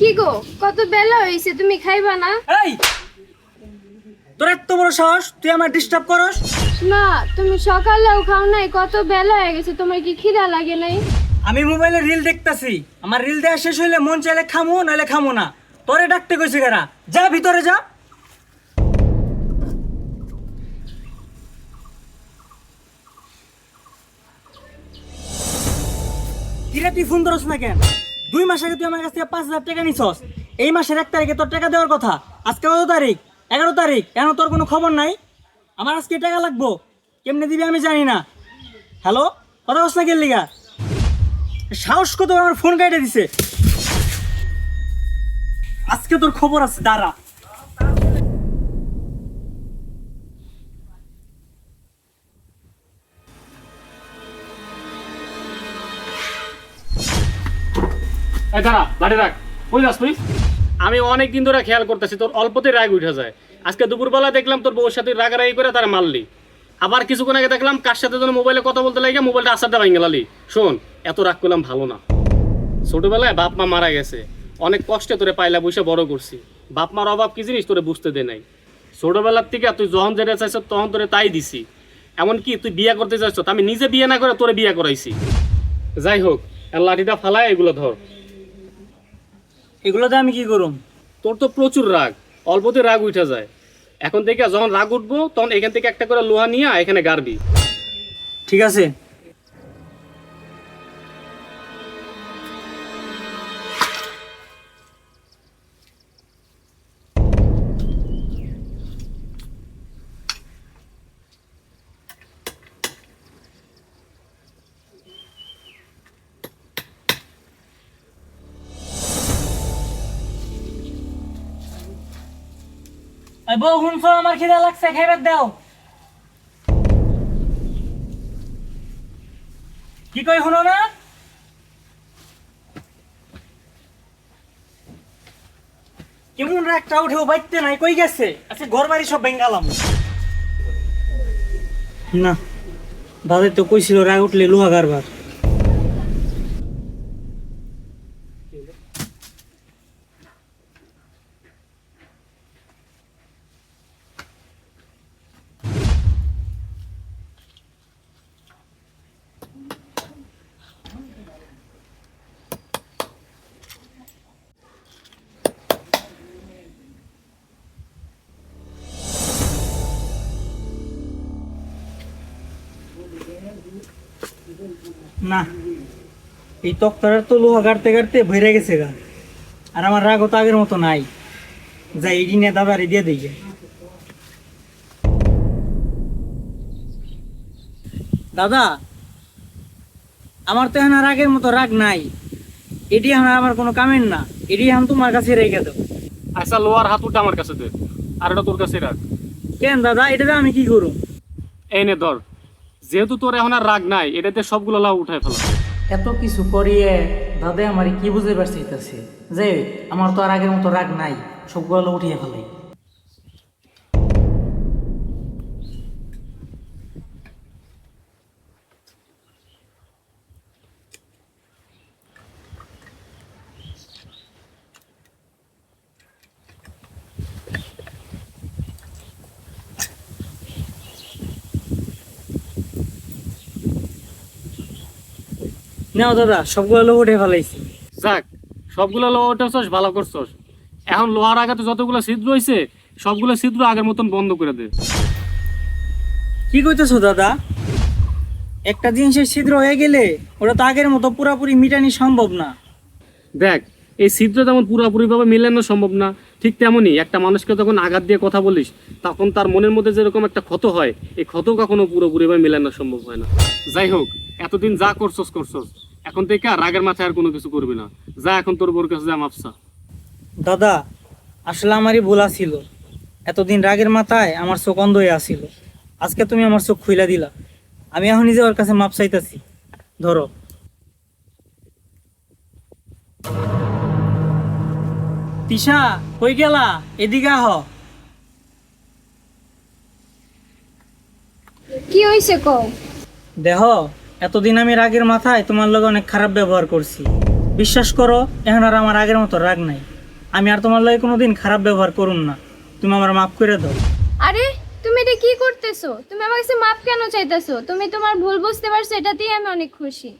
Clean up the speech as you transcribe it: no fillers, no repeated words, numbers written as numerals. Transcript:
কি গো, কত বেলা হইছে, তুমি খাইবা না? এই তোর এত বড় সাহস, তুই আমার ডিস্টার্ব করস? না, তুমি সকালেও খাও নাই, কত বেলা হয়ে গেছে, তোমার কি খিদা লাগে নাই? আমি মোবাইলে রিল দেখতাছি, আমার রিল দেওয়া শেষ হইলে মন চাইলে খামু নাইলে খামু না। তোরে ডাকতে কইছে কারা? যা ভিতরে যা। কিরে তুই ফোন ধরস না কেন? 2 মাস আগে তুই আমার কাছ থেকে 5,000 টাকা নিছস। এই মাসের 1 তারিখে তোর টাকা দেওয়ার কথা। আজকে কত তারিখ? 11 তারিখ। কেন তোর কোনো খবর নাই? আমার আজকে টাকা লাগবো, কেমনে দিবি আমি জানি না। হ্যালো, কথা বলছ না কেন লিগা? সাহস কত আমার ফোন কেটে দিছে। আজকে তোর খবর আছে, দাঁড়া। এই দাঁড়া, লাঠি রাখ। কই যাস তুই? আমি অনেক দিন ধরে খেয়াল করতেছি তোর অল্পতে রাগ উঠে যায়। আজকে দুপুরবেলা দেখলাম তোর বউর সাথে রাগারাগি করে তারা মারলি। আবার কিছুক্ষণ আগে দেখলাম কার সাথে যেন মোবাইলে কথা বলতে লাগে, মোবাইলটা আসারটা ভেঙে গেলালি। শোন, এত রাগ করলাম ভালো না। ছোটবেলায় বাপ মা মারা গেছে, অনেক কষ্টে তোরে পাইলা বসে বড় করছি। বাপ মার অভাব কি জিনিস তোরে বুঝতে দে নাই। ছোটবেলার থেকে তুই যখন যেটা চাইছ তখন তোরে তাই দিছি। এমনকি তুই বিয়ে করতে চাইছ, আমি নিজে বিয়ে না করে তোরে বিয়ে করাইছি। যাই হোক, আর লাঠিটা ফালায় এগুলো ধর। এগুলোতে আমি কি করুম? তোর তো প্রচুর রাগ, অল্পতে রাগ উঠে যায়। এখন থেকে যখন রাগ উঠবো তখন এখান থেকে একটা করে লোহা নিয়ে এখানে গাড়বি। ঠিক আছে। বউ শুনছো, আমার খিদা লাগছে, খাইবার দাও। কি কই শুনো না? কেমন রাগটা উঠেও বাইতে নাই, কই গেছে? আচ্ছা ঘর বাড়ি সব বেঙ্গালাম না। দাদা তো কইছিল রাগ উঠলে লোহা গারবার। না, এই তক্তার তো লোহা গাড়তে গাড়তে ভরে গেছে গা। আর আমার রাগও তো আগের মতো নাই। যাই এই নিয়ে দাদারে দিয়ে দিই। দাদা, আমার তো এখন আর আগের মতো রাগ নাই। এটি এখন আমার কোনো কামের না। এটি এখন তোমার কাছে রেখে দাও। আচ্ছা, লোহার হাতুটা আমার কাছে দে, আর এটা তোর কাছে রাখ। কেন দাদা, এটাতে আমি কি করুম? এই নে ধর। যেহেতু তোর এখন আর রাগ নাই, এটাতে সবগুলো লাউ উঠায় ফেলা। এত কিছু করিয়ে দাদা আমার কি বুঝে পারছে যে আমার তো আর আগের মতো রাগ নাই, সবগুলো উঠিয়ে ফেলাই। নাও দাদা, সবগুলো লোক উঠে ফেলাইছি। যাক, সবগুলো লোহা উঠাছস, ভালো করছস। এখন লোহার আঘাতে যতগুলো ছিদ্র হয়েছে সবগুলো ছিদ্র আগের মতন বন্ধ করে দে। কি কইতেছো দাদা? একটা জিনিসের ছিদ্র হয়ে গেলে ওটা তো আগের মতো পুরাপুরি মিটানি সম্ভব না। দেখ, এই ছিদ্র যেমন পুরোপুরিভাবে মেলানো সম্ভব না, ঠিক তেমনই একটা মানুষকে যখন আঘাত দিয়ে কথা বলিস তখন তার মনের মধ্যে যেরকম একটা ক্ষত হয়, এই ক্ষত কখনো পুরোপুরিভাবে মেলানো সম্ভব হয় না। যাই হোক, এতদিন যা করছস করছস, এখন থেকে আর রাগের মাথায় আর কোনো কিছু করবি না। যা এখন তোর বোর কাছে যা মাপসা। দাদা, আসলে আমারই ভুল ছিল। এতদিন রাগের মাথায় আমার চোখ অন্ধ হয়ে আসিল। আজকে তুমি আমার চোখ খুইলা দিলা। আমি এখন নিজে ওর কাছে মাপ চাইতাছি। ধরো। তিশা, কই গেলা? এদিকে আহ। কি হইছে কও? দেহ, এতদিন আমি রাগের মাথায় তোমার লগে অনেক খারাপ ব্যবহার করছি। বিশ্বাস করো এখন আর আমার আগের মতো রাগ নাই। আমি আর তোমার লাগে কোনোদিন খারাপ ব্যবহার করুন না। তুমি আমার মাফ করে দাও। আরে তুমি এটা কি করতেছো? তুমি আমার কাছে মাপ কেন চাইতেছো? তুমি তোমার ভুল বুঝতে পারছো, এটাতেই আমি অনেক খুশি।